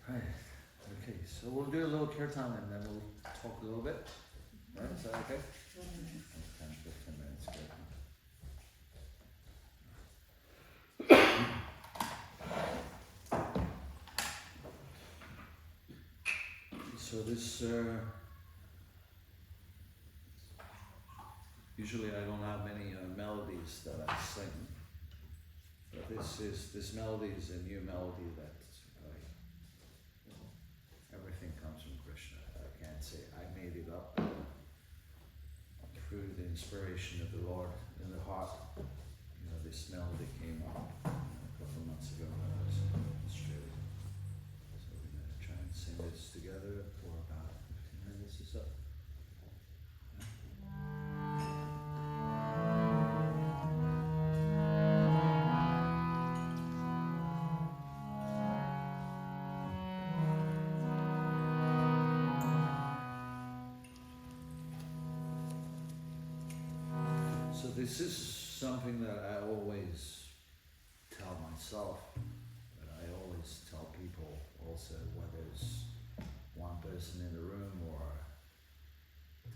Right. Okay, so we'll do a little kirtan and then we'll talk a little bit. Right, is that okay? 10, 15 minutes. So this, usually I don't have many melodies that I sing, but this melody is a new melody that everything comes from Krishna. I can't say I made it up through the inspiration of the Lord in the heart. You know, this melody came up a couple of months ago when I was in Australia. So we're going to try and sing this together for about 15 minutes or so. So this is something that I always tell myself, but I always tell people also, whether it's one person in the room or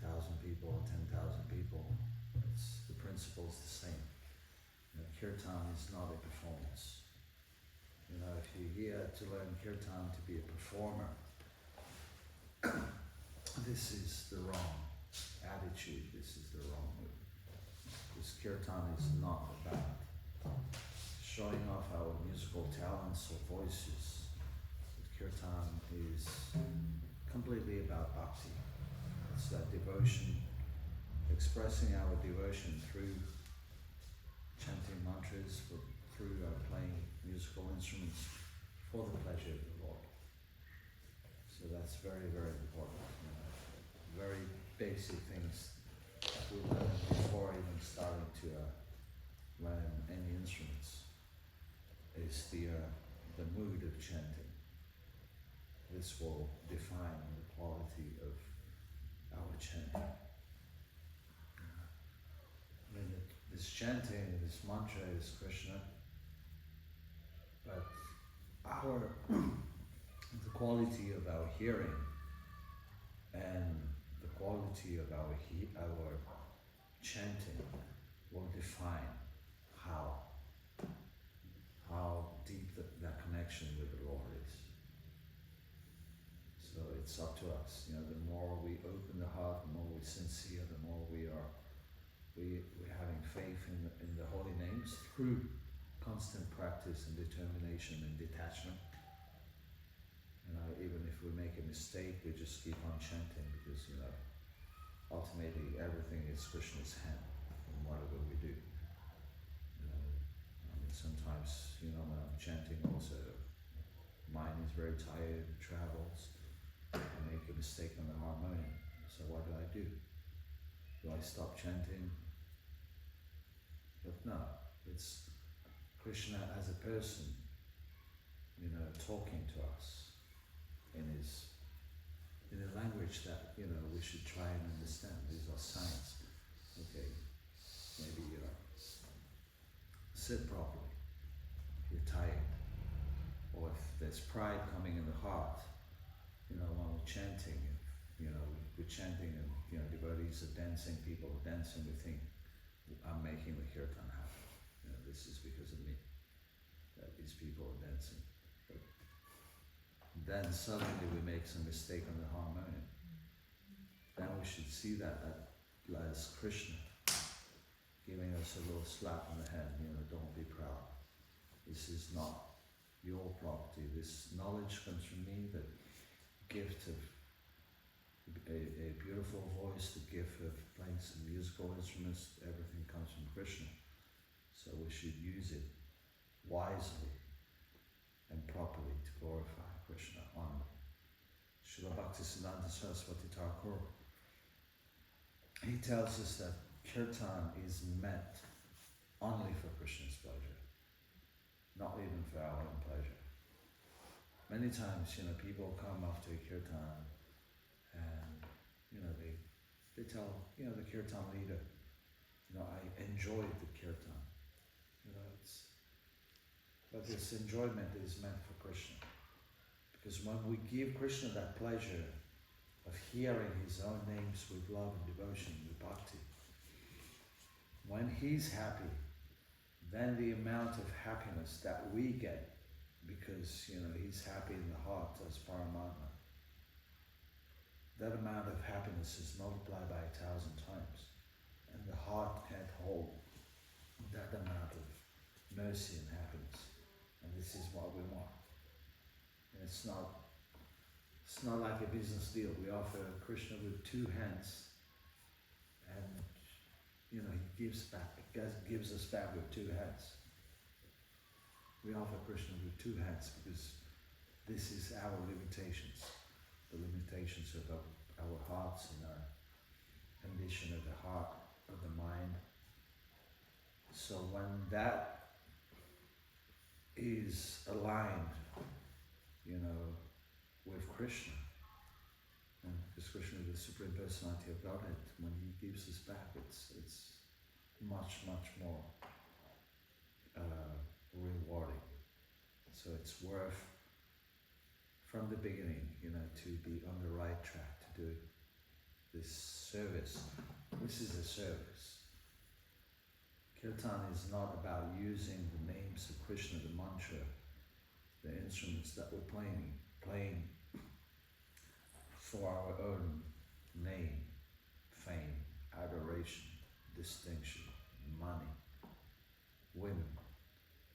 1,000 people or 10,000 people, the principle's the same. You know, kirtan is not a performance. You know, if you're here to learn kirtan to be a performer, this is the wrong attitude, this is the wrong move. This kirtan is not about showing off our musical talents or voices. Kirtan is completely about bhakti. It's that devotion, expressing our devotion through chanting mantras, through playing musical instruments for the pleasure of the Lord. So that's very, very important. You know, very basic things we learn before even starting to learn any instruments is the mood of chanting. This will define the quality of our chanting. I mean, this chanting, this mantra is Krishna, but the quality of our hearing and the quality of our chanting will define how deep that connection with the Lord is. So it's up to us. You know, the more we open the heart, the more we're sincere, the more we're having faith in the holy names through constant practice and determination and detachment. You know, even if we make a mistake, we just keep on chanting because, you know, ultimately everything is Krishna's hand in whatever we do. You know, I mean, sometimes, you know, when I'm chanting also, mind is very tired, travels, I make a mistake on the harmonium. So what do? Do I stop chanting? But no, it's Krishna as a person, you know, talking to us in a language that, you know, we should try and understand. These are signs. Okay, maybe, you know, sit properly if you're tired, or if there's pride coming in the heart. You know, when we're chanting, you know, we're chanting and, you know, devotees are dancing, people are dancing, we think, I'm making the kirtan happen. You know, this is because of me, that these people are dancing. But then suddenly we make some mistake on the harmonium. Then we should see that as Krishna giving us a little slap on the head, you know, don't be proud. This is not your property. This knowledge comes from me, the gift of a beautiful voice, the gift of playing some musical instruments, everything comes from Krishna. So we should use it wisely and properly to glorify Krishna on Srila Bhaktisiddhanta Saraswati Thakur. He tells us that kirtan is meant only for Krishna's pleasure, not even for our own pleasure. Many times, you know, people come after a kirtan and, you know, they tell, you know, the kirtan leader, you know, I enjoyed the kirtan. You know, but this enjoyment is meant for Krishna. Because when we give Krishna that pleasure of hearing his own names with love and devotion, with bhakti, when he's happy, then the amount of happiness that we get, because he's happy in the heart as Paramatma, that amount of happiness is multiplied by 1,000 times. And the heart can't hold that amount of mercy and happiness. And this is what we want. And it's not like a business deal. We offer Krishna with 2 hands, and he gives us back with 2 hands. We offer Krishna with 2 hands because this is our limitations, the limitations of our hearts and our condition of the heart, of the mind. So when that is aligned, with Krishna, and because Krishna is the Supreme Personality of Godhead, when he gives us back, it's much, much more rewarding. So it's worth, from the beginning, to be on the right track to do this service. This is a service. Kirtan is not about using the names of Krishna, the mantra, the instruments that we're playing for our own name, fame, adoration, distinction, money, women,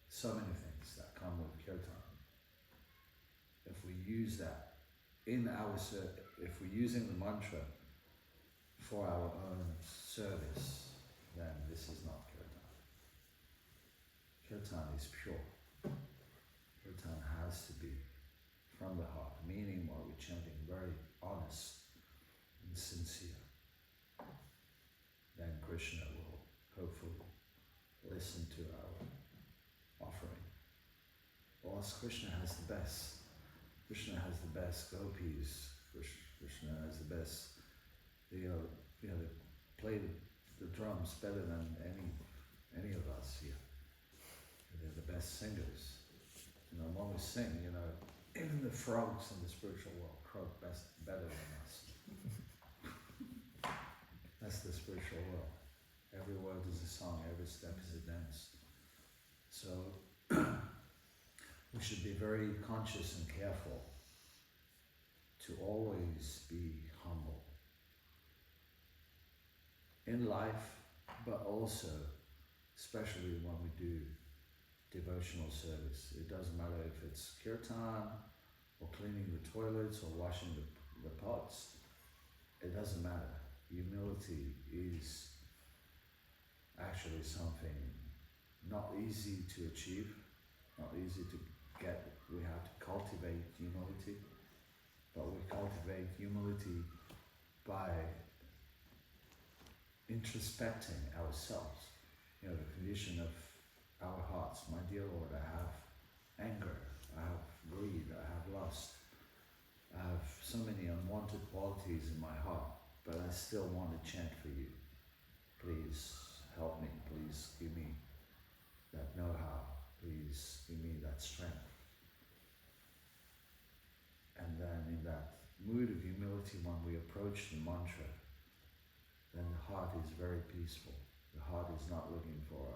so many things that come with Kirtan. If we use that if we're using the mantra for our own service, then this is not Kirtan. Kirtan is pure. Kirtan has to be from the heart, meaning what we're chanting, very honest and sincere. Then Krishna will hopefully listen to our offering. Because Krishna has the best. Krishna has the best gopis. Krishna has the best. They play the drums better than any of us here. They're the best singers. When we sing, even the frogs in the spiritual world croak better than us. That's the spiritual world. Every word is a song, every step is a dance. So we should be very conscious and careful to always be humble in life, but also, especially when we do devotional service. It doesn't matter if it's kirtan or cleaning the toilets or washing the pots. It doesn't matter. Humility is actually something not easy to achieve, not easy to get. We have to cultivate humility, but we cultivate humility by introspecting ourselves. The condition of our hearts. My dear Lord, I have anger, I have greed, I have lust, I have so many unwanted qualities in my heart, but I still want to chant for you. Please help me, please give me that know-how, please give me that strength. And then in that mood of humility, when we approach the mantra, then the heart is very peaceful. The heart is not looking for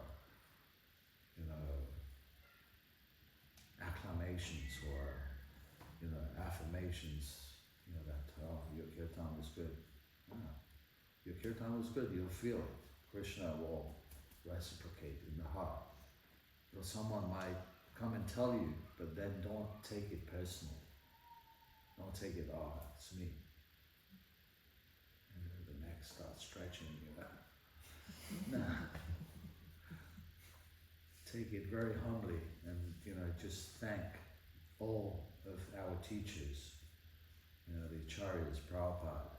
acclamations or affirmations, that your kirtan was good. No. Your kirtan was good, you'll feel it. Krishna will reciprocate in the heart. Someone might come and tell you, but then don't take it personal. Don't take it, it's me. The neck starts stretching you. Nah. Take it very humbly and, just thank all of our teachers, the Acharyas, Prabhupada,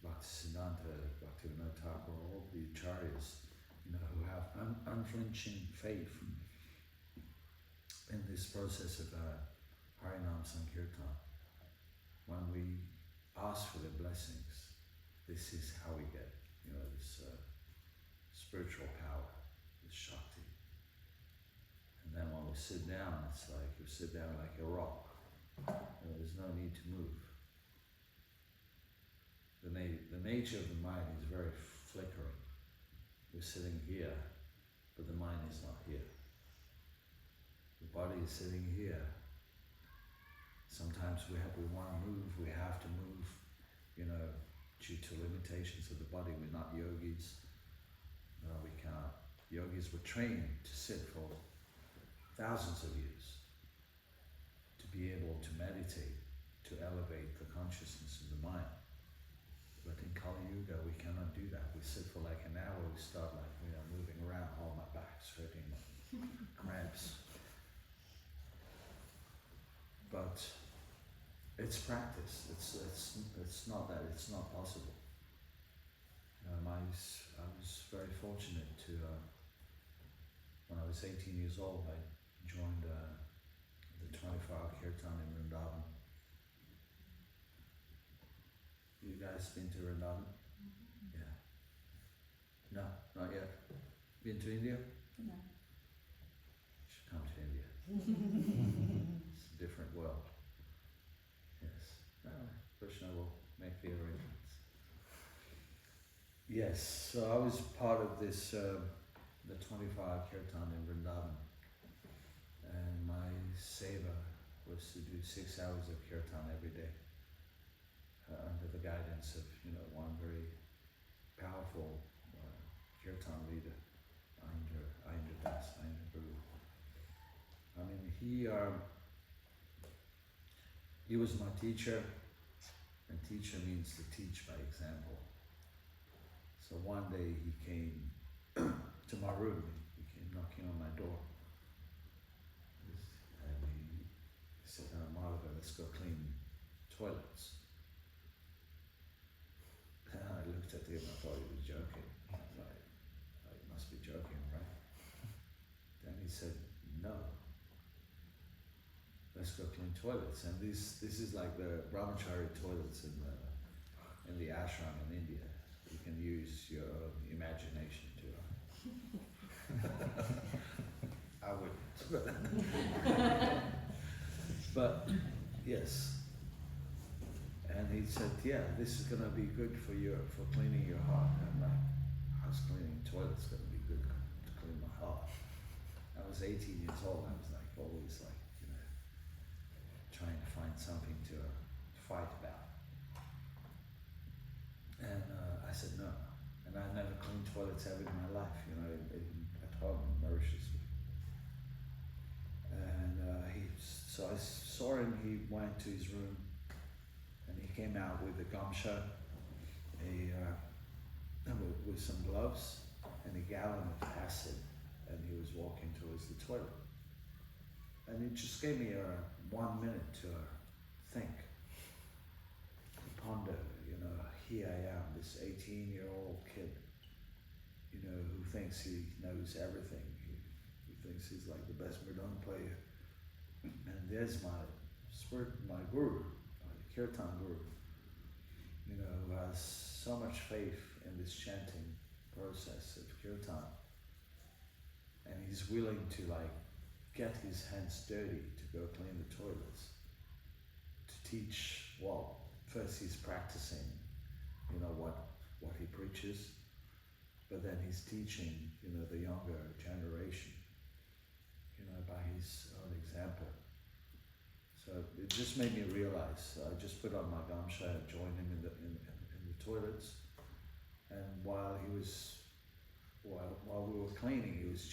Bhaktisiddhanta, Bhaktivinoda Thakur, all the Acharyas, who have unflinching faith in this process of Harinam Sankirtan. When we ask for their blessings, this is how we get, this spiritual power, this Shakti. And then when we sit down, it's like you sit down like a rock. There's no need to move. The nature of the mind is very flickering. We're sitting here, but the mind is not here. The body is sitting here. Sometimes we want to move, we have to move, due to limitations of the body. We're not yogis. No, we can't. Yogis were trained to sit for thousands of years, to be able to meditate, to elevate the consciousness of the mind. But in Kali Yuga, we cannot do that. We sit for like an hour, we start like, moving around, oh, my back's hurting, cramps. But it's practice. It's not that it's not possible. I was very fortunate to, when I was 18 years old, I joined the 24-hour Kirtan in Vrindavan. You guys been to Vrindavan? Mm-hmm. Yeah. No, not yet. Been to India? No. You should come to India. It's a different world. Yes. Krishna will make the arrangements. Yes, so I was part of this, the 24-hour Kirtan in Vrindavan. And my seva was to do 6 hours of Kirtan every day. Under the guidance of, one very powerful Kirtan leader, Ayendra Das, Ayendra Guru. I mean, he was my teacher, and teacher means to teach by example. So one day he came to my room, he came knocking on my door. And he said, Madhava, let's go clean toilets. And I looked at him, I thought he was joking. I was like, oh, he must be joking, right? Then he said, no. Let's go clean toilets. And this is like the brahmachari toilets in the ashram in India. You can use your own imagination to. I wouldn't. But yes. And he said, yeah, this is going to be good for cleaning your heart. And I'm like, how's cleaning toilets going to be good to clean my heart? I was 18 years old. I was like, always like, trying to find something to fight about. And I said, no. And I never cleaned toilets ever in my life, at home in Mauritius. And so I saw him, he went to his room, and he came out with a gamsha, with some gloves, and a gallon of acid, and he was walking towards the toilet. And it just gave me 1 minute to think, to ponder, here I am, this 18-year-old kid, who thinks he knows everything, who thinks he's like the best mridang player. And there's my guru, my Kirtan guru, who has so much faith in this chanting process of Kirtan. And he's willing to get his hands dirty to go clean the toilets, to teach, first he's practicing, what he preaches, but then he's teaching, the younger generation, by his own example. So it just made me realize, I just put on my gamsha and joined him in the toilets, and while we were cleaning, he was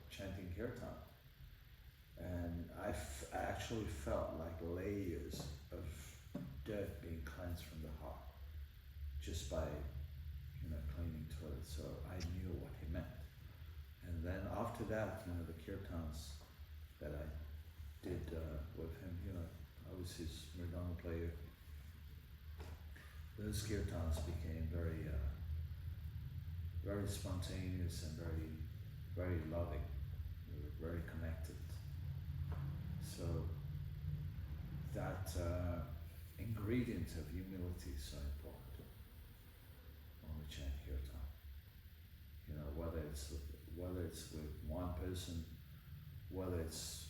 chanting Kirtan. And I actually felt like layers of dirt being cleansed from the heart just by, cleaning toilets. So I knew what he meant. And then after that, the Kirtans that I did with him, I was his mridang player. Those Kirtans became very, very spontaneous and very, very loving. We were very connected. So that ingredient of humility is so important when we chant Kirtan. Whether it's with one person, whether it's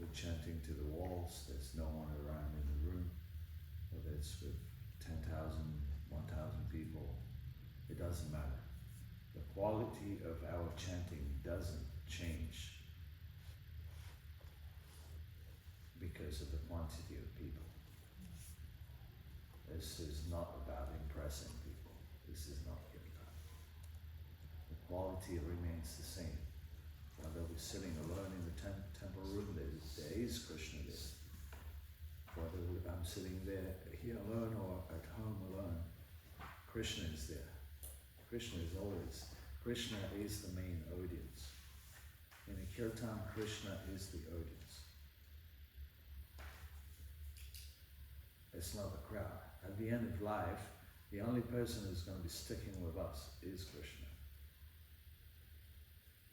we're chanting to the walls, there's no one around in the room, whether it's with 10,000, 1,000 people, it doesn't matter. The quality of our chanting doesn't change because of the quantity of people. This is not about impressing people. This is not kirtan. The quality remains the same. Whether we're sitting alone in the temple room, there is Krishna there. Whether I'm sitting there here alone or at home alone, Krishna is there. Krishna is always. Krishna is the main audience. In a kirtan, Krishna is the audience. It's not the crowd. At the end of life, the only person who's going to be sticking with us is Krishna.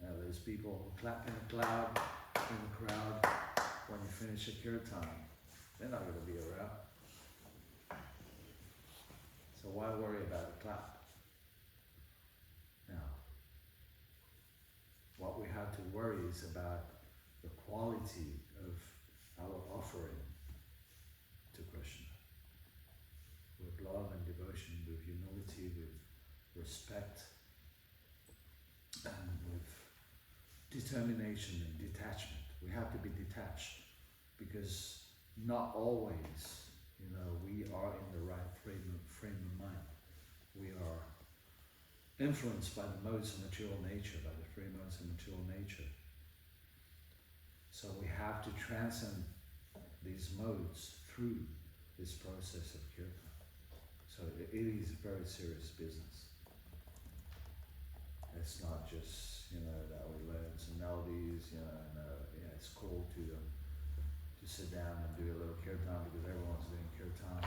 Now there's people who clap in the crowd, when you finish a kirtan. They're not going to be around. So why worry about the clap? Now, what we have to worry is about the quality of our offering to Krishna. With love and devotion, with humility, with respect, and with determination and detachment. We have to be detached because not always, we are in the right frame of mind. We are influenced by the modes of material nature, by the three modes of material nature. So we have to transcend these modes through this process of kirtan. So it is very serious business. It's not just, that we learn some melodies, it's cool to sit down and do a little kirtan because everyone's doing kirtan.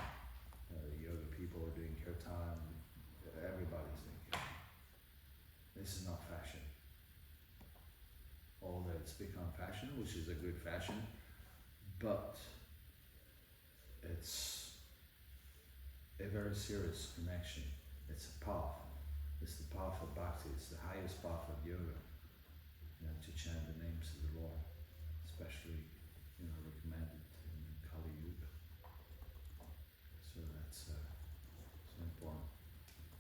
The yoga people are doing kirtan. Everybody's doing kirtan. This is not fashion. Although it's become fashion, which is a good fashion, but it's a very serious connection. It's a path. It's the path of bhakti. It's the highest path of yoga. To chant the names of the Lord, especially recommended in Kali Yuga. So that's so important.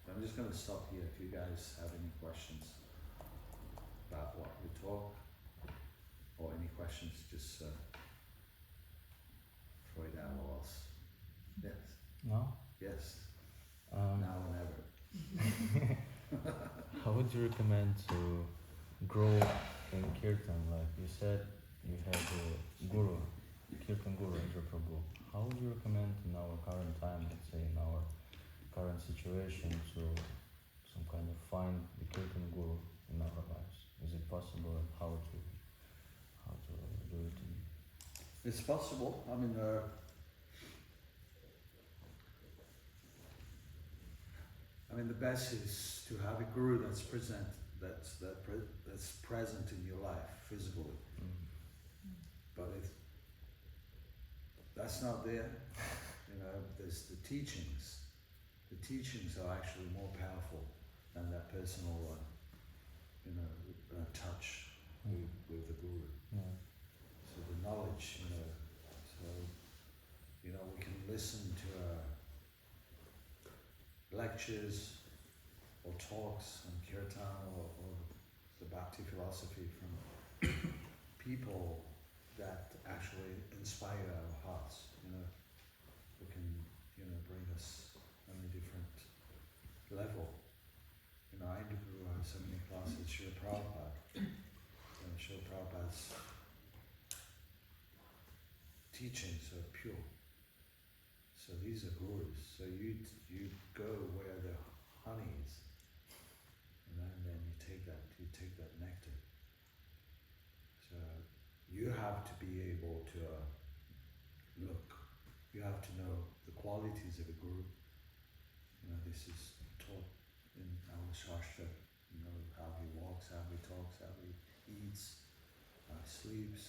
I'm just going to stop here. If you guys have any questions about what we talk, or any questions, just throw it out or else. Yes. No? Yes. Now or never. How would you recommend to grow in kirtan? Like you said, you have a guru, kirtan guru, prabhu. How would you recommend in our current time, let's say in our current situation, to some kind of find the kirtan guru in our lives? Is it possible, and how to do it? It's possible. The best is to have a guru that's present in your life physically. But if that's not there, there's the teachings. The teachings are actually more powerful than that personal, touch with the guru. So the knowledge, we can listen to lectures or talks on kirtan or the bhakti philosophy from people that actually inspire our hearts, who can, bring us on a different level. I do so many classes, Srila Prabhupada. Srila Prabhupada's teachings are pure. So these are gurus. So you go where the honey is, and then you take that nectar. So you have to be able to look. You have to know the qualities of a guru. This is taught in our shastra. How he walks, how he talks, how he eats, how he sleeps.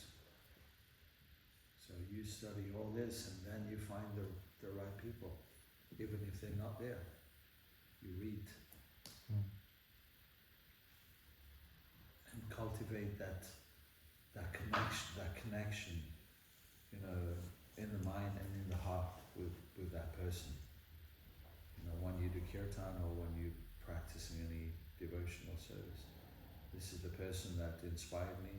So you study all this, and then you find the right people, even if they're not there. You read and cultivate that connection you know, in the mind and in the heart with that person. You know, when you do kirtan or when you practicing any devotional service, this is the person that inspired me.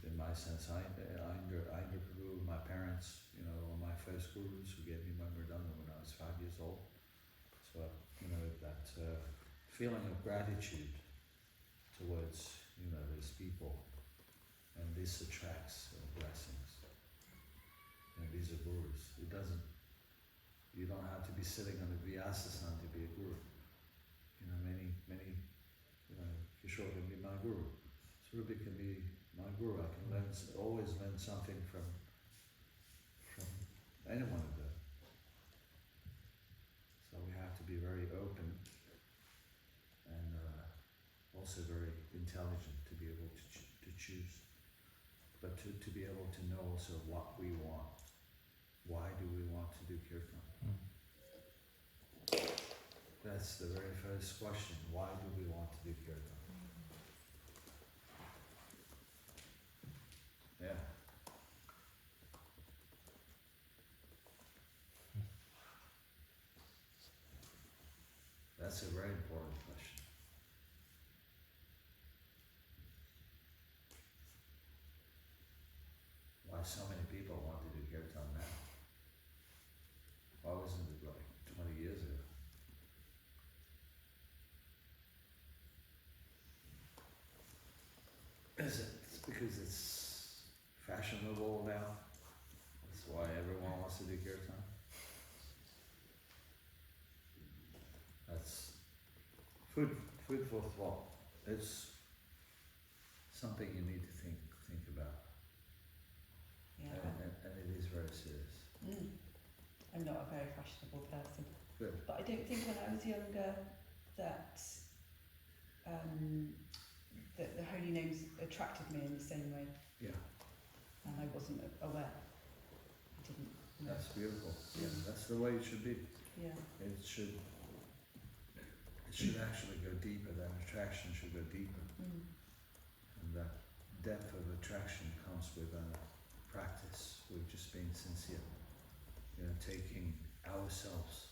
In my sense, I under Prabhu, my parents, you know, were my first gurus who gave me my Madhava when I was 5 years old. So, you know, that feeling of gratitude towards, you know, these people, and this attracts blessings. And these are gurus. It doesn't, you don't have to be sitting on the Vyasa-san to be a guru. You know, many, you know, Kishore can be my guru. Srubi can be my guru. I can always learn something from any one of them. So we have to be very open and also very intelligent to be able to choose, but to be able to know also what we want. Why do we want to do kirtan? That's the very first question. Why do we want to do kirtan? Yeah. That's a very important question. Why so many people want to do kirtan now? Why wasn't it like 20 years ago? Is it because it's fashionable now? That's why everyone wants to do kirtan? That's food for thought. It's something you need to think about. Yeah. And it is very serious. I'm not a very fashionable person. Good. But I don't think when I was younger that that the holy names attracted me in the same way, Yeah, and I wasn't aware. I didn't know. that's beautiful. Yeah, that's the way it should be. Yeah. It should actually go deeper. That attraction should go deeper. And that depth of attraction comes with practice, with just being sincere. You know, taking ourselves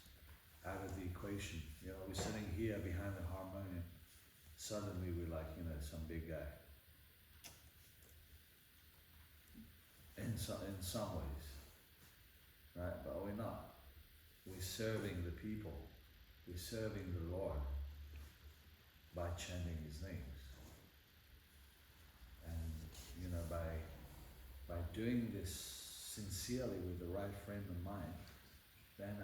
out of the equation. You know, we're sitting here behind the harmonium. Suddenly we're like, you know, some big guy. In some ways, right? But we're not. We're serving the people. We're serving the Lord by chanting His names. And, you know, by doing this sincerely with the right frame of mind, then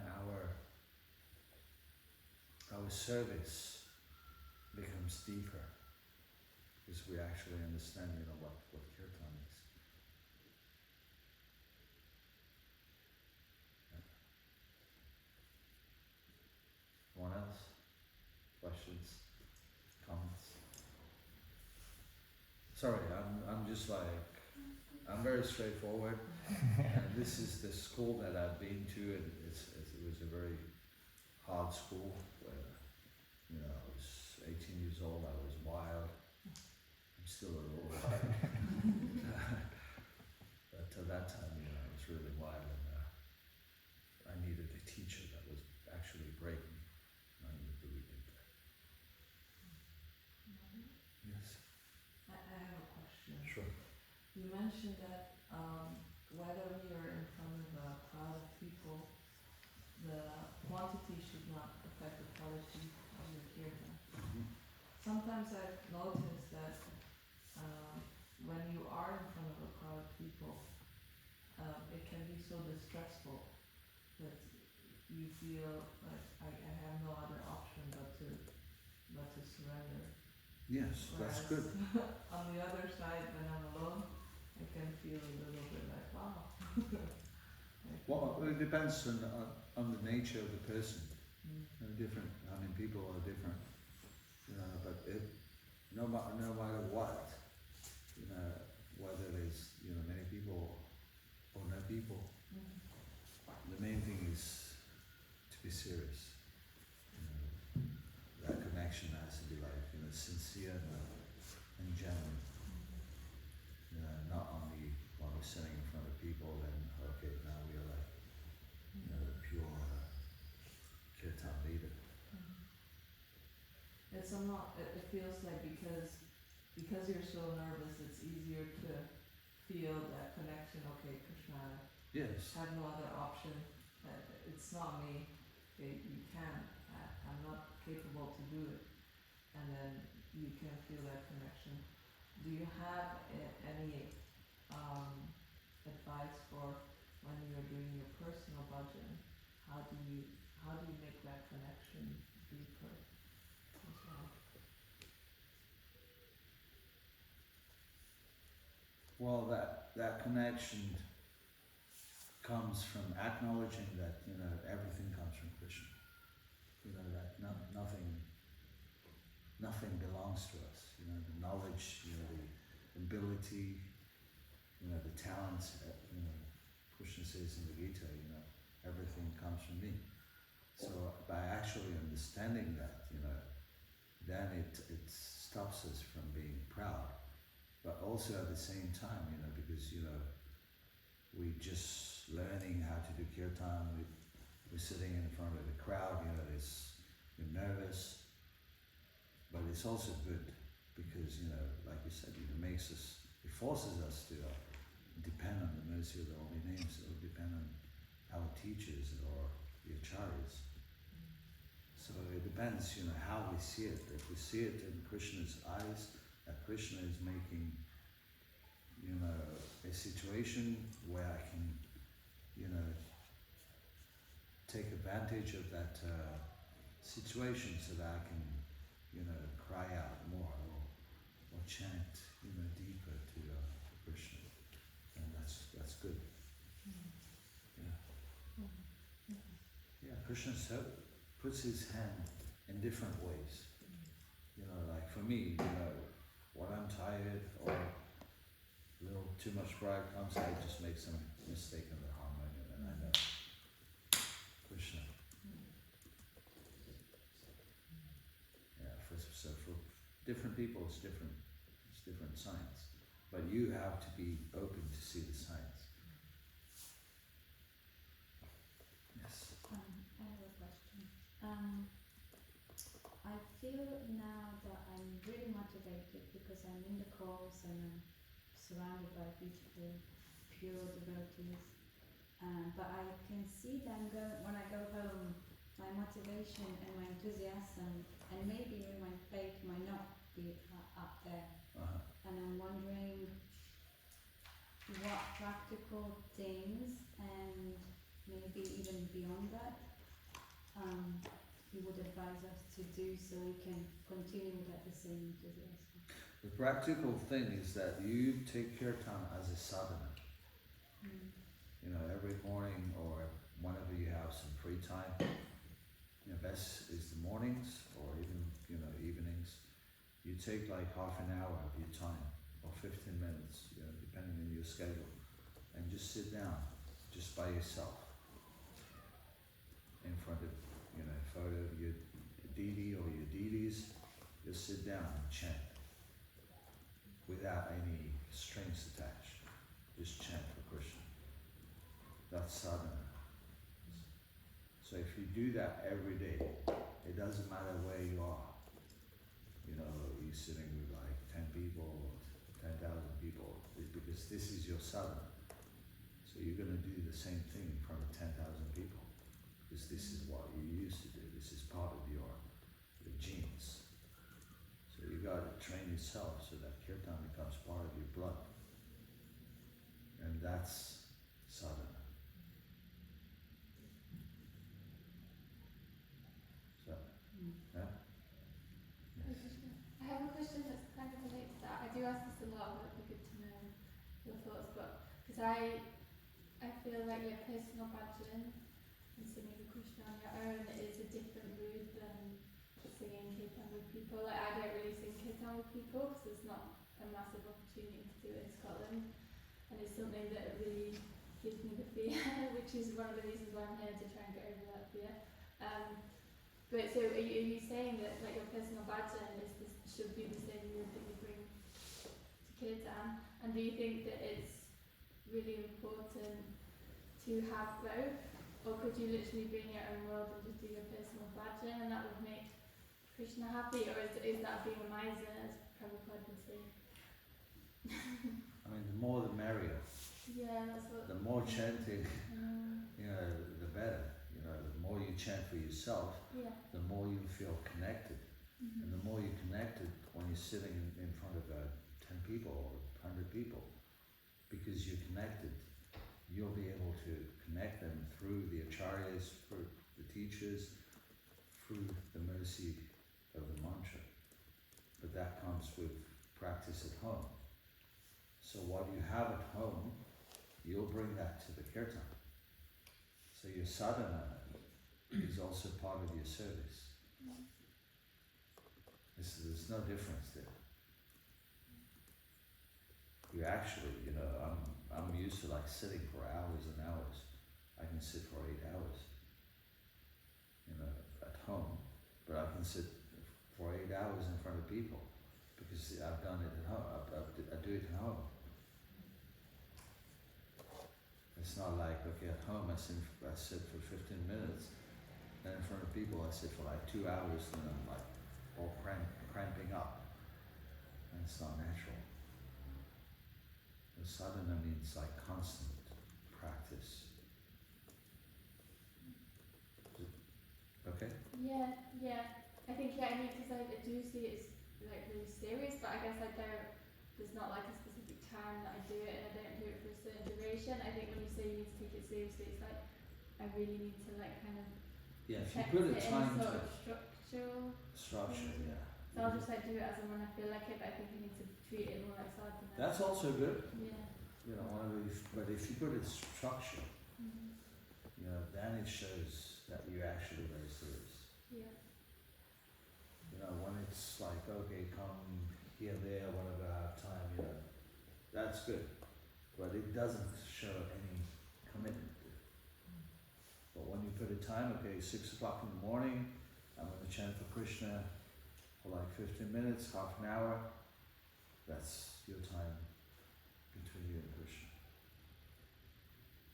our service becomes deeper, because we actually understand, you know, what kirtan is. Yeah. Anyone else? Questions? Comments? Sorry, I'm just like, I'm very straightforward. And this is the school that I've been to, and it was a very hard school where, you know, I was 18 years old, I was wild. I'm still a little wild. But at that time, you know, I was really wild, and I needed a teacher that was actually break me. I needed to read it. Yes. I have a question. Sure. You mentioned that whether you're in front of a crowd of people, the quantity should not affect the quality of your kirtan. Mm-hmm. Sometimes I've noticed that when you are in front of a crowd of people, it can be so distressful that you feel like I have no other option but to surrender. Yes, that's good. On the other side, when I'm alone, I can feel a little bit like, wow. Well, it depends on the nature of the person. Different. I mean, people are different. You know, but no matter what, you know, whether there's, you know, many people or no people, the main thing is to be serious. You know, that connection has to be like, you know, sincere and genuine. You know, not only when we're sitting in front of people. somehow it feels like because you're so nervous, it's easier to feel that connection. Okay, Krishna, Yes. have no other option. It's not me. You can. I'm not capable to do it. And then you can feel that connection. Do you have any advice for when you're doing your personal bhajan? How do you make that connection deeper as well? Well, that connection comes from acknowledging that, you know, everything comes from Krishna. You know, that nothing belongs to us. You know, the knowledge, you know, the ability, you know, the talents, you know, Krishna says in the Gita, you know, everything comes from me. So by actually understanding that, you know, then it stops us from being proud. But also at the same time, you know, because, you know, we just learning how to do kirtan, we're sitting in front of the crowd, you know, we're nervous, but it's also good because, you know, like you said, it forces us to depend on the mercy of the holy names, or depend on our teachers or the acharyas. So it depends, you know, how we see it. If we see it in Krishna's eyes, that Krishna is making, you know, a situation where I can, you know, take advantage of that situation so that I can, you know, cry out more or chant, you know, deeper to Krishna, and that's good. Yeah. Yeah, Krishna puts his hand in different ways. You know, like for me, you know, when I'm tired or a little too much pride comes, I just make some mistake in the harmonium, and I know Krishna. Yeah, so for different people, it's different signs, but you have to be open to see the signs. Yes. I have a question. I feel now that I'm really motivated because I'm in the course and I'm surrounded by beautiful, pure devotees. But I can see them when I go home, my motivation and my enthusiasm and maybe even my faith might not be up there. Uh-huh. And I'm wondering what practical things and maybe even beyond that you would advise us to do so we can continue with the same enthusiasm. The practical thing is that you take kirtan as a sadhana. You know, every morning or whenever you have some free time, you know, best is the mornings or even, you know, evenings. You take like half an hour of your time or 15 minutes, you know, depending on your schedule, and just sit down, just by yourself, in front of, you know, photo of your deity or your deities. Just sit down and chant without any strings attached. Just chant for Krishna. That's sadhana. So if you do that every day, it doesn't matter where you are. You know, you're sitting with like 10 people or 10,000 people, because this is your sadhana. So you're going to do the same thing in front of 10,000 people, because this is what you used to do. This is part of your genes. So you got to train yourself so that kirtan becomes part of your blood. And that's sadhana. So, yeah? Yes. I have a question that's kind of related to that. I do ask this a lot, but it'd be good to know your thoughts. But because I feel like your personal bhajan and singing the Krishna on your own is a different route than singing kirtan with people. Like I don't really sing kirtan with people because there's not a massive opportunity to do it in Scotland, and it's something that really gives me the fear, which is one of the reasons why I'm here, to try and get over that fear. But so are you saying that like your personal bhajan should be the same route that you bring to kirtan? And do you think that it's really important to have both, or could you literally be in your own world and just do your personal bhajan, and that would make Krishna happy, or is that being a miser, as Prabhupada would say? I mean, the more the merrier. Yeah, that's what. The more chanting, you know, the better. You know, the more you chant for yourself, Yeah. the more you feel connected. And the more you're connected when you're sitting in front of 10 people or 100 people, because you're connected, you'll be able to connect them through the acharyas, through the teachers, through the mercy of the mantra. But that comes with practice at home. So what you have at home, you'll bring that to the kirtan. So your sadhana is also part of your service. There's no difference there. You actually, you know, I'm used to like sitting for hours and hours. I can sit for 8 hours, you know, at home, but I can sit for 8 hours in front of people because I've done it at home. I do it at home. It's not like, okay, at home I sit for 15 minutes, and in front of people I sit for like 2 hours, and I'm like all cramping up, and it's not natural. The sadhana means like constant practice. Okay? Yeah. I think, I mean, because I do see it as like really serious, but I guess I don't, there's not like a specific time that I do it, and I don't do it for a certain duration. I think when you say you need to take it seriously, it's like, I really need to like kind of Yeah, if you protect put a it in time sort to of structural. structure, yeah. So I'll just like do it as and when I feel like it, but I think I need to treat it more like sadhana. That's also good. Yeah. You know, but if you put it structure, Mm-hmm. you know, then it shows that you're actually very serious. Yeah. You know, when it's like, okay, come here, there, whatever, I have time, you know, that's good. But it doesn't show any commitment. But when you put a time, okay, 6 o'clock in the morning, I'm going to chant for Krishna for like 15 minutes, half an hour, that's your time between you and Krishna.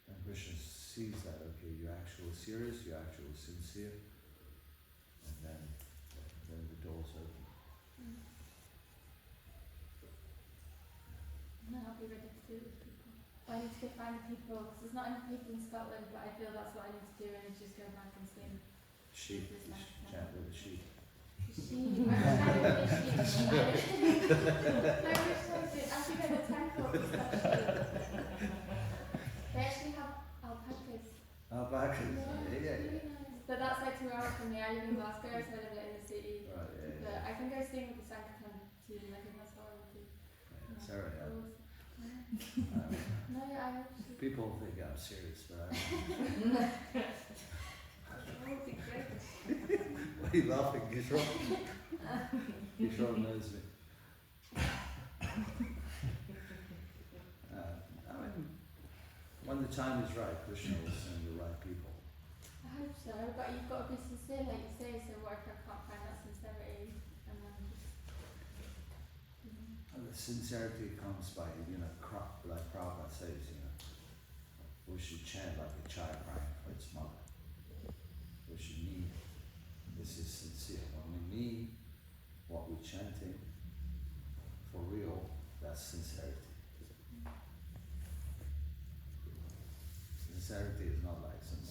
And Krishna sees that, okay, you're actually serious, you're actually sincere, and then the door's open. And then I'll be ready to do it with people. I need to go find people, because there's not enough people in Scotland, but I feel that's what I need to do, and I just go back and sing. Sheep, you should chant with the sheep. Sheep, I wish I did. Actually, at the temple, it's got sheep. They actually have alpacas. Alpacas, yeah. Really nice. But that's like 2 hours from me. I live in Glasgow, so I live like in the city. Right, yeah, But yeah. I can go sing with the Sankirtan team, I think that's what I would do. Yeah, Sarah, yeah. No, yeah, I hope so. People think I'm serious, but I'm That would be great. Why are you laughing? Kishore? Kishore knows me. I mean, when the time is right, Krishna will send the right people. I hope so, but you've got to be sincere, like you say, so what if I can't find that sincerity, and then just, And the sincerity comes by, you know, like Prabhupada says, you know, we should chant like a child crying for its mother. We should mean this is sincere. When we mean what we're chanting for real, that's sincerity. Sincerity is not like some,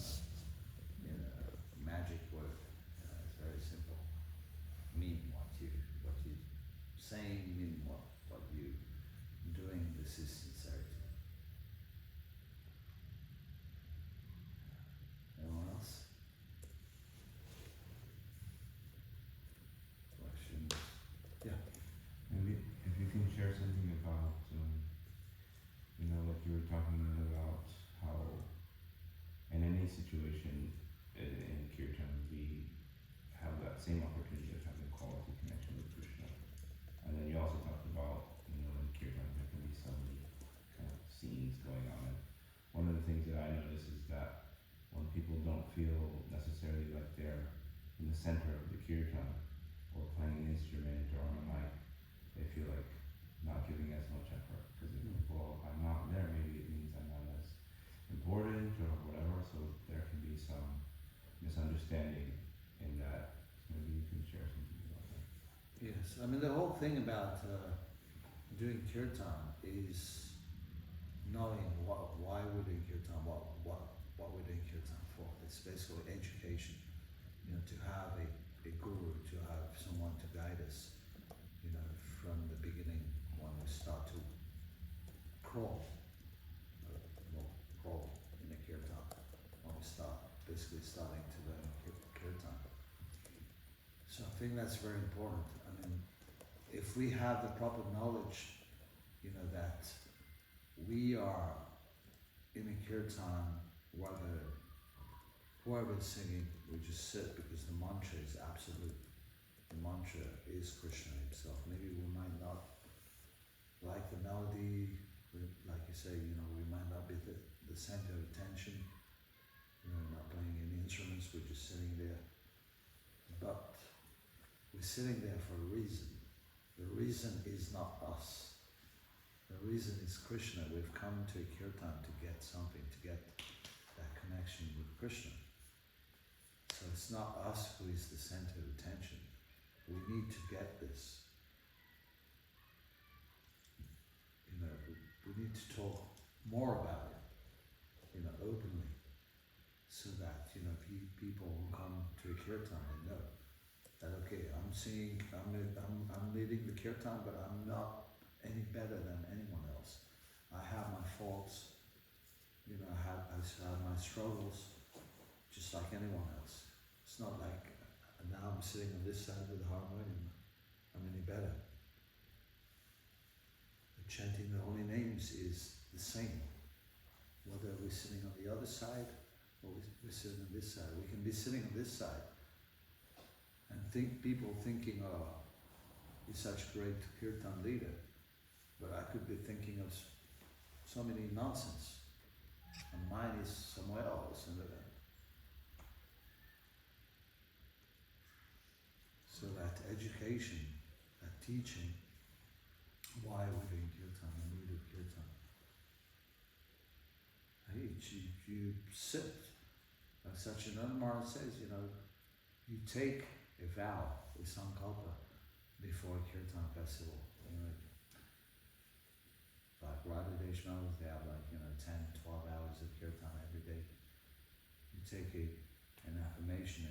you know, magic word. You know, it's very simple. Mean what you're saying, mean what you're doing. This is sincerity. Anyone else? Questions? Yeah. Maybe if you can share something about, you know, like you were talking about how in any situation in Kirtan we have that same opportunity of having quality connection with Krishna. And then you also talked about, you know, in Kirtan there can be so many kind of scenes going on. And one of the things that I notice is that when people don't feel necessarily like they're in the center of the Kirtan or playing an instrument or on a mic, they feel like not giving as much effort because they think, well, if I'm not there, maybe it means I'm not as important or whatever. So there can be some misunderstanding in that. Maybe you can share something. Yes, I mean the whole thing about doing kirtan is knowing why we're doing kirtan, what we're doing kirtan for. It's basically education, you know, to have a guru, to have someone to guide us, you know, from the beginning when we start to crawl, crawl in a kirtan, when we start basically starting to learn kirtan. So I think that's very important. I mean, if we have the proper knowledge, you know, that we are in a kirtan, whoever's singing, we just sit because the mantra is absolute. The mantra is Krishna himself. Maybe we might not like the melody, like you say, you know, we might not be the center of attention, you know, not playing any instruments, we're just sitting there. But we're sitting there for a reason. The reason is not us. The reason is Krishna. We've come to a kirtan to get something, to get that connection with Krishna. So it's not us who is the center of attention. We need to get this. You know, we need to talk more about it, you know, openly, so that, you know, people who come to a kirtan, they know that, okay, I'm singing, I'm leading the kirtan, but I'm not any better than anyone else. I have my faults, you know, I have my struggles, just like anyone else. It's not like now I'm sitting on this side with the harmonium, I'm any better. The chanting the holy names is the same, whether we're sitting on the other side or we're sitting on this side. We can be sitting on this side and people thinking, oh, he's such a great kirtan leader, but I could be thinking of so many nonsense, and mine is somewhere else. So that education, that teaching, why we're doing kirtan, the need of kirtan. You sit, like Satchidananda Maharaj says, you know, you take a vow, a sankalpa, before a kirtan festival. You know, like Radhadesh Kirtan, they have like, you know, 10, 12 hours of kirtan every day. You take an affirmation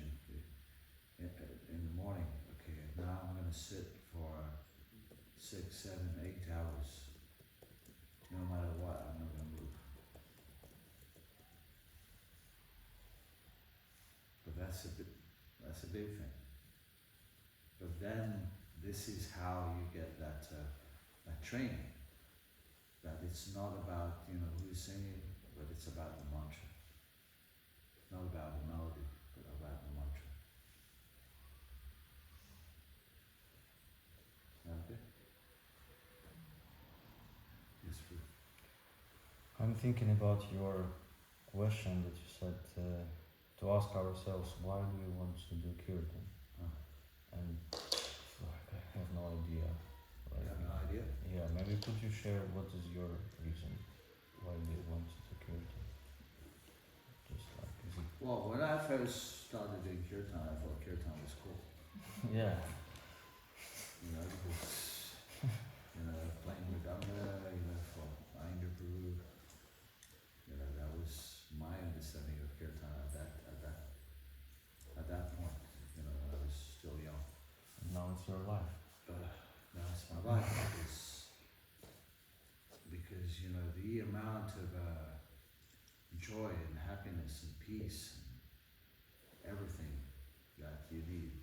in the morning. Okay, now I'm going to sit for 6, 7, 8 hours. No matter what, I'm not going to move. But that's a big thing. But then this is how you get that training. That it's not about, you know, who's singing, but it's about the mantra. Not about the melody, but about the mantra. Okay? Yes, please. I'm thinking about your question that you said to ask ourselves, why do we want to do kirtan? And like, I have no idea. You have no idea? Yeah, maybe could you share what is your reason why do you want to do kirtan? Just like, is it? Well, when I first started doing kirtan, I thought kirtan was cool. Yeah. You know, because, you know, playing with Ganga, you know, for Ainda Guru, you know, that was my understanding of kirtan at that point, you know, when I was still young. And now it's your life. Now it's my life, because you know, the amount of joy and happiness and peace and everything that you need.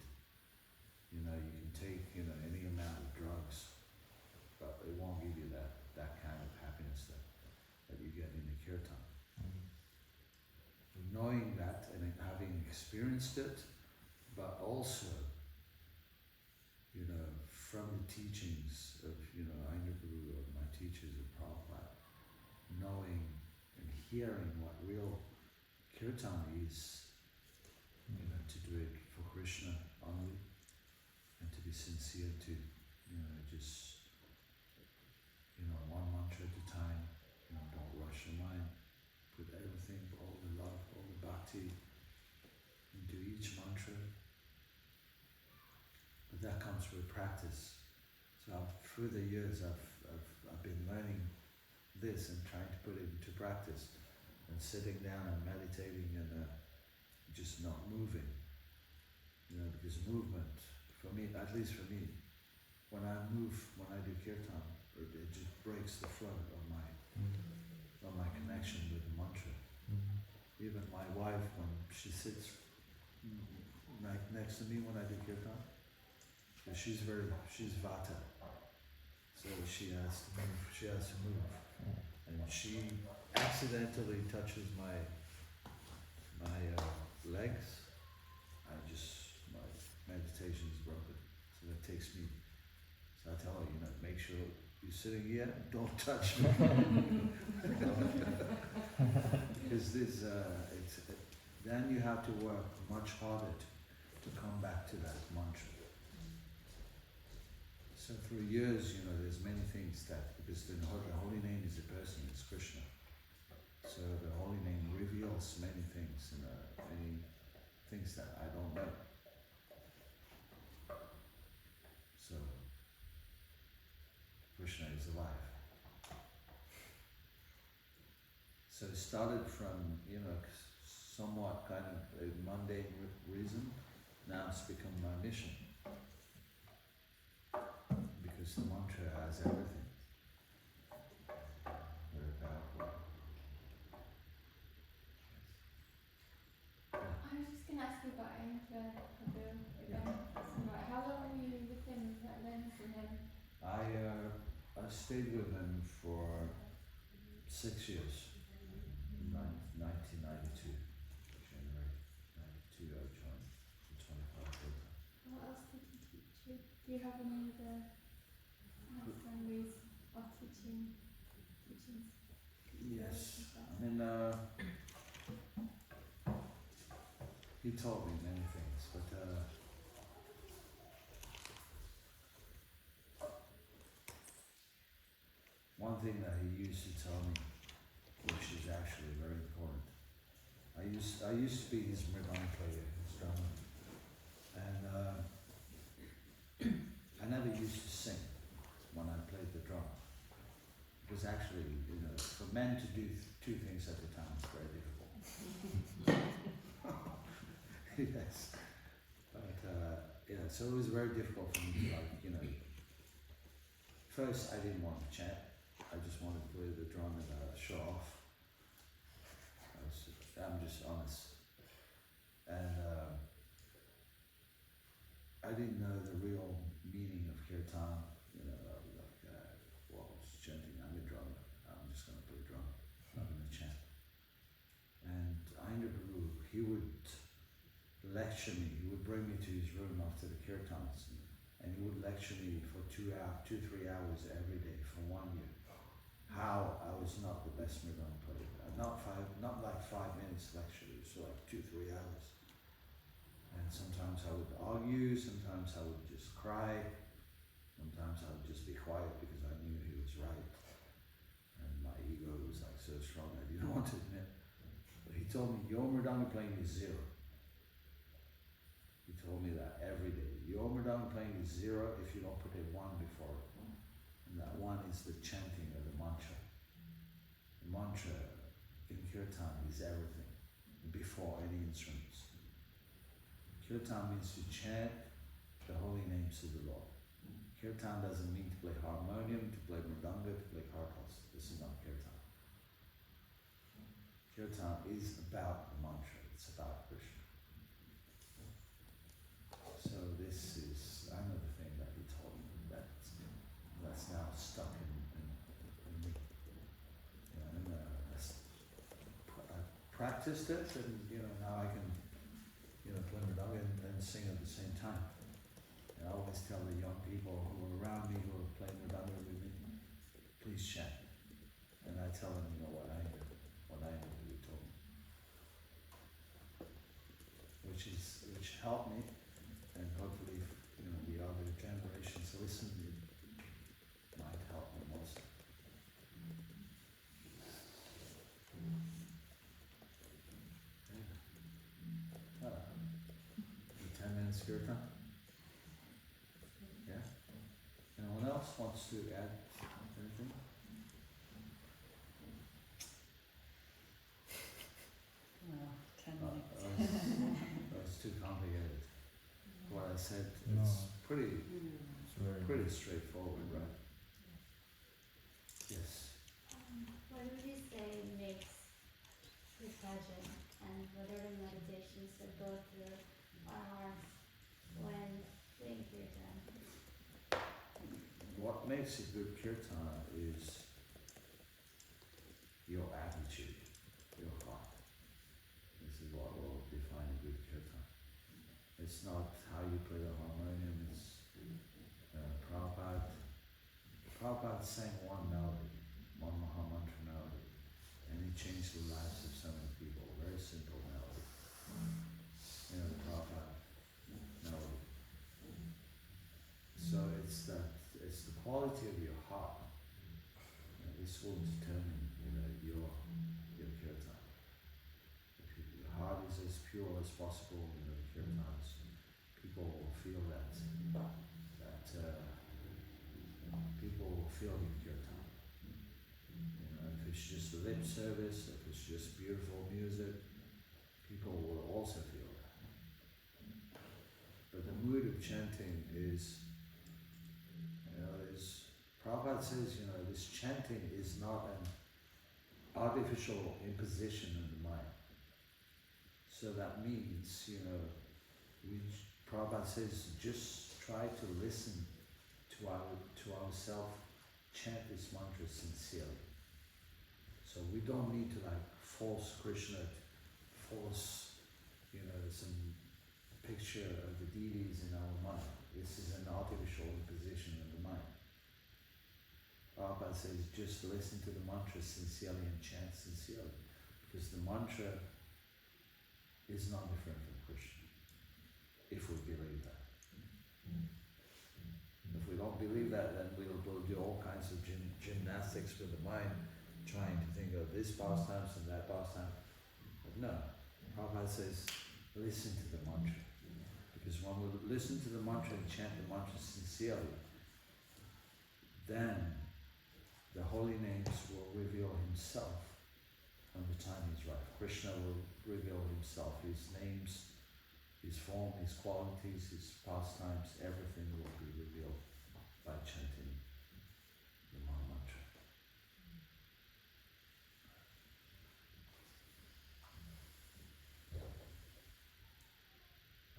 You know, you can take, you know, any amount of drugs, but it won't give you that kind of happiness that you get in the kirtan. Knowing that and having experienced it, but also, you know, from the teachings of, you know, Ainda Guru, of my teachers of Prabhupada, knowing and hearing what real kirtan is, you know, to do it for Krishna only, and to be sincere to, you know, just, you know, one mantra at a time, you know, don't rush your mind, put everything, all the love, all the bhakti into each mantra. But that comes with practice. So through the years I've been learning this and trying to put it into practice, and sitting down and meditating and just not moving. Because movement, for me, at least for me, when I move, when I do kirtan, it just breaks the flow of my connection with the mantra. Even my wife, when she sits right next to me when I do kirtan, she's vata, so she has to move, and she accidentally touches my legs. My meditation is broken. So that takes me. So I tell her, make sure you're sitting here, don't touch me. Because then you have to work much harder to come back to that mantra. So through years, there's many things because the holy name is a person, it's Krishna. So the holy name reveals many things, many things that I don't know. So Krishna is alive. So it started from, somewhat kind of a mundane reason. Now it's become my mission. Because the mantra has everything. Very powerful. I was just going to ask you about Prabhu again. How long were you with him, learning from him? I stayed with him for 6 years. 1992, January 92, I joined the 25 Katha. What else did he teach you? Do you have any other memories of teachings? Yes, he taught me many things, but one thing that he used to tell me, which is actually very important. I used to be his mridang player, his drummer, and I never used to sing when I played the drum. Because actually, for men to do two things at a time is very difficult. Yes, but so it was very difficult for me to First, I didn't want to chant. I just wanted to play the drum and show off. I'm just honest. And I didn't know the real meaning of kirtan. I was like, I was chanting, I'm a drummer. I'm just going to play drum. I'm not going to chant. And Ainda Prabhu, he would lecture me. He would bring me to his room after the kirtans, and he would lecture me for 3 hours every day for 1 year. How I was not the best mridang player. Not like 5 minutes lecture, it was like 2-3 hours. And sometimes I would argue, sometimes I would just cry, sometimes I would just be quiet because I knew he was right. And my ego was like so strong I didn't want to admit. But he told me, your mridanga playing is 0. He told me that every day. Your mridanga playing is 0 if you don't put a 1 before it. And that 1 is the chanting of the mantra. The mantra in kirtan is everything, before any instruments. Kirtan means to chant the holy names of the Lord. Kirtan doesn't mean to play harmonium, to play mridanga, to play kartals. This is not kirtan. Kirtan is about the mantra, it's about Krishna. So this is another thing that he told me that's now stuck in me. And I practiced it, and now I can play mridanga and sing at the same time. And I always tell the young people who are around me, who are playing mridanga with me, please chant. And I tell them, what I do, he told me. Which helped me, and hopefully, the other generations listen to me, might help them also. The 10 minutes kirtan? Yeah? wants to add anything? Well, 10 No, minutes. it's too complicated. What I said, No. it's pretty It's very pretty straightforward, right? Yes. What would you say makes this bhajan and whatever meditations that go through our hearts when doing kirtan? What makes a good kirtana is your attitude, your heart. This is what will define a good kirtan. It's not how you play the harmonium, it's Prabhupada sang one melody, one Mahamantra melody, and he changed the lives of so many people. Very simple melody. You know, the Prabhupada melody. So it's the quality of your heart. And this will determine, your kirtan. If your heart is as pure as possible, kirtans, people will feel that people will feel the kirtan. If it's just lip service, if it's just beautiful music, people will also feel that. But the mood of chanting is Prabhupada says, this chanting is not an artificial imposition on the mind. So that means, Prabhupada says, just try to listen to ourselves chant this mantra sincerely. So we don't need to force Krishna, force, some picture of the deities in our mind. This is an artificial imposition of the mind. Prabhupada says, just listen to the mantra sincerely and chant sincerely. Because the mantra is not different from Krishna, if we believe that. If we don't believe that, then we'll do all kinds of gymnastics with the mind, trying to think of this pastimes and that pastime. But no, Prabhupada says, listen to the mantra. Because when we listen to the mantra and chant the mantra sincerely, then the holy names will reveal himself when the time is right. Krishna will reveal himself, his names, his form, his qualities, his pastimes, everything will be revealed by chanting the Maha Mantra.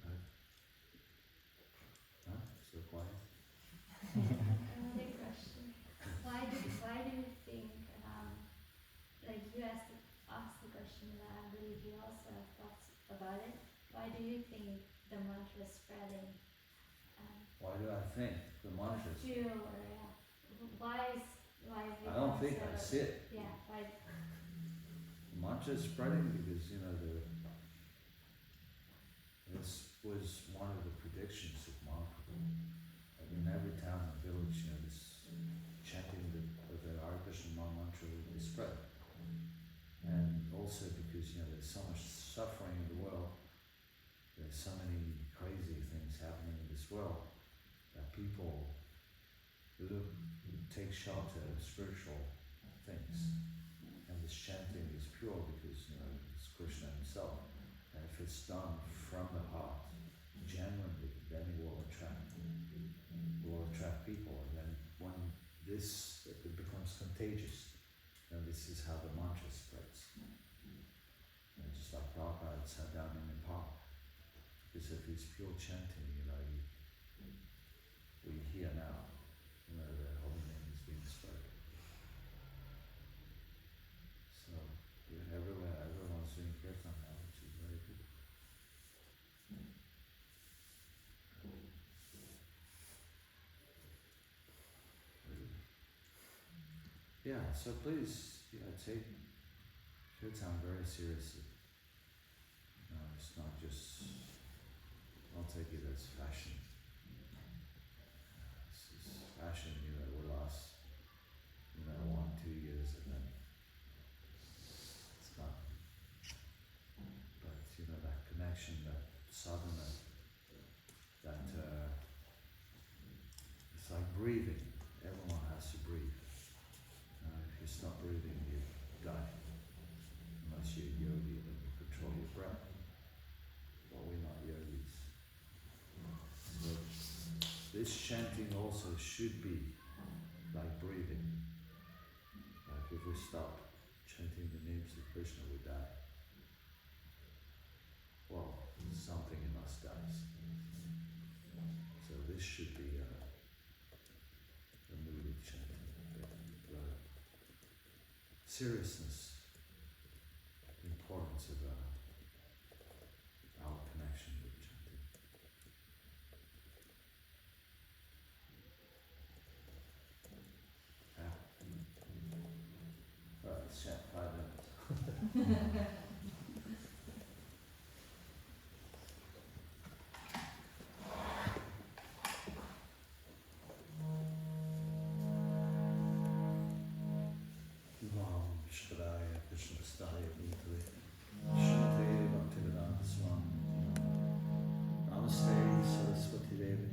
Right? Huh? So quiet? Another question. Why do you think, you asked the question and I believe you also have thoughts about it. Why do you think the mantra is spreading? Why do I think the mantra is? Why is I don't think I see it. Yeah, why? The mantra is spreading because, this was one of the predictions of Mahaprabhu. In every town and village, this chanting of the Hare Krishna Maha Mantra would be spread. And also because, there's so much suffering in the world, there's so many crazy things happening in this world, that people take shelter of spiritual things. And this chanting is pure because, it's Krishna himself. And if it's done from the heart, genuinely, then it will attract people. And then when it becomes contagious, then this is how the mantra spreads. And just like Prabhupada sat down in Nepal, because of his pure chanting, we hear now, the holy name is being spread. So everyone's doing kirtan now, which is very good. Yeah, so please, take kirtan very seriously. It's not just, don't take it as fashion. This is fashion, will last, 1-2 years and then it's gone. But, that connection, that sadhana, that it's like breathing. this chanting also should be like breathing. Like if we stop chanting the names of Krishna, we die. Well, something in us dies. So this should be a mood of chanting. The seriousness, importance of our connection with chanting. Yeah. Let's chant 5 minutes. Vishwadaya Krishnastaya Bhutale Shante Bhaktivedanta Swami Namaste Saraswati Devi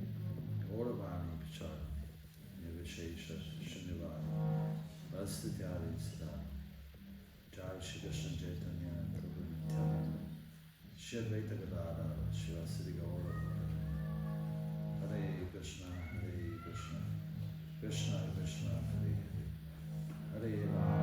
Gauravani Pichara Nirvishesha Shanivaya Vastutyadi Sada Jai Shri Krishna Chaitanya Prabhu Nityananda Shri Advaita Gadadhara Shivasati Gaura Hare Krishna Krishna Krishna Hare Hare Rama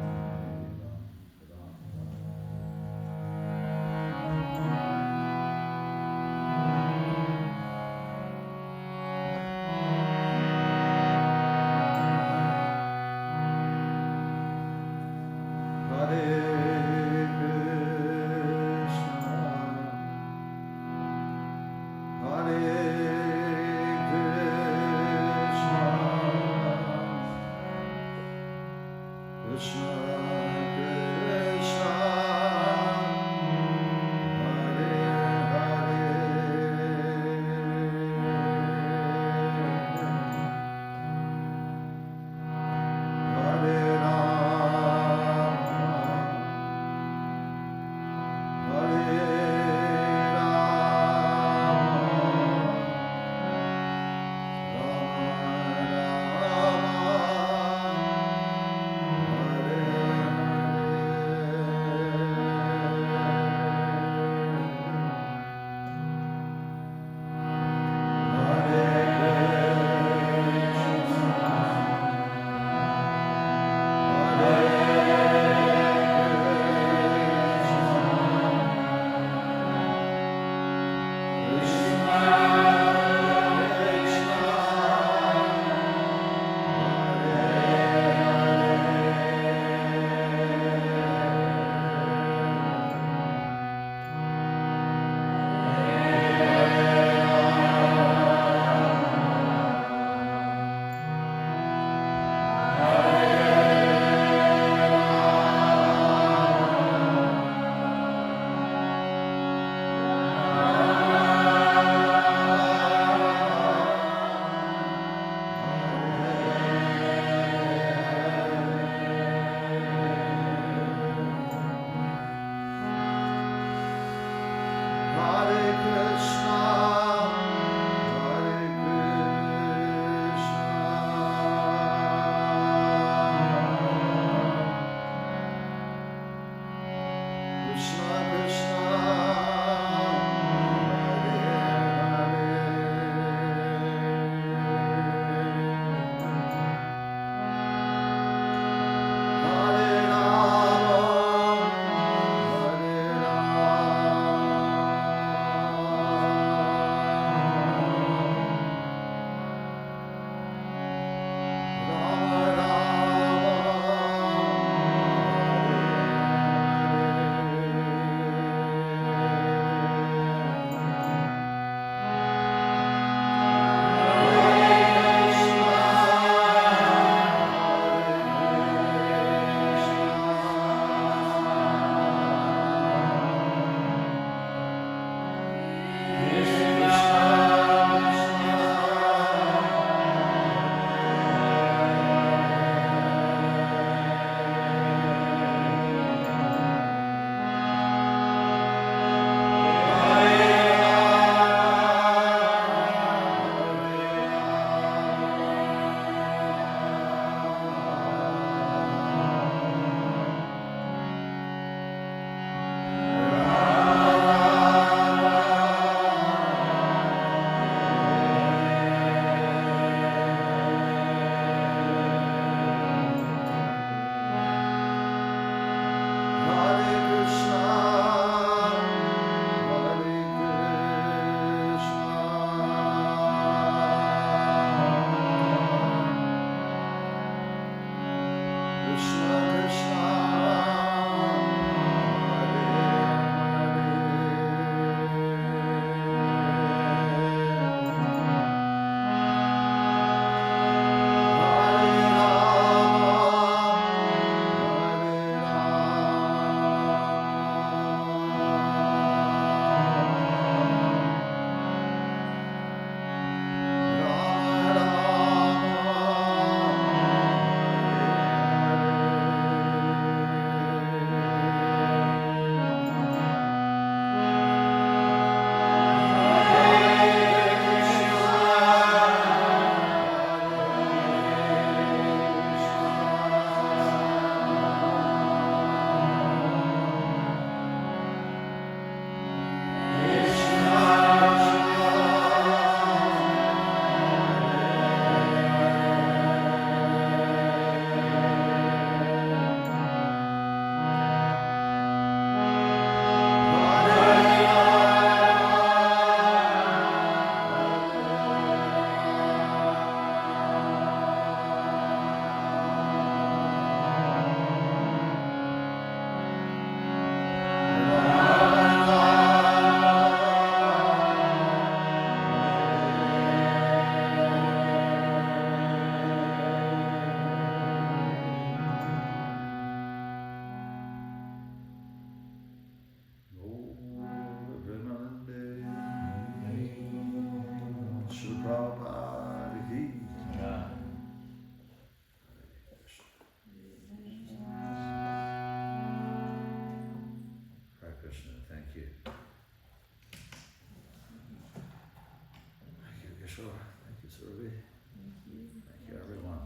sure. Thank you, Surabhi. Thank you. Thank you, everyone.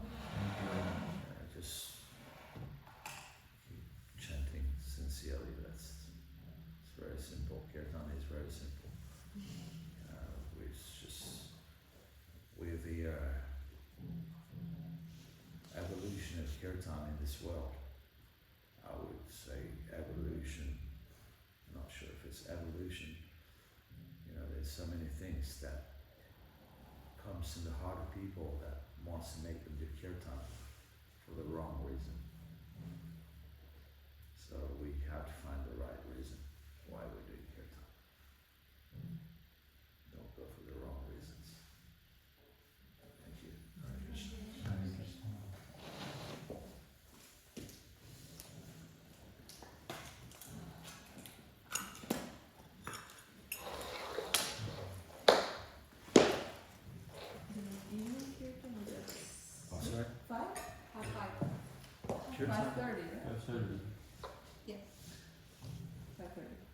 Just keep chanting sincerely. It's very simple. Kirtan is very simple. It's just with the evolution of kirtan in this world. I would say evolution. I'm not sure if it's evolution. There's so many things that comes in the heart of people that wants to make them do kirtan for the wrong reason. So we have to find the right reason why we're doing kirtan. Don't go for the wrong reasons. Thank you. Hare Krishna. Hare Krishna. Evening kirtan or just Oh, sorry? 5? Half five. Kirtan? 5:30, right? 5:30. 5:30.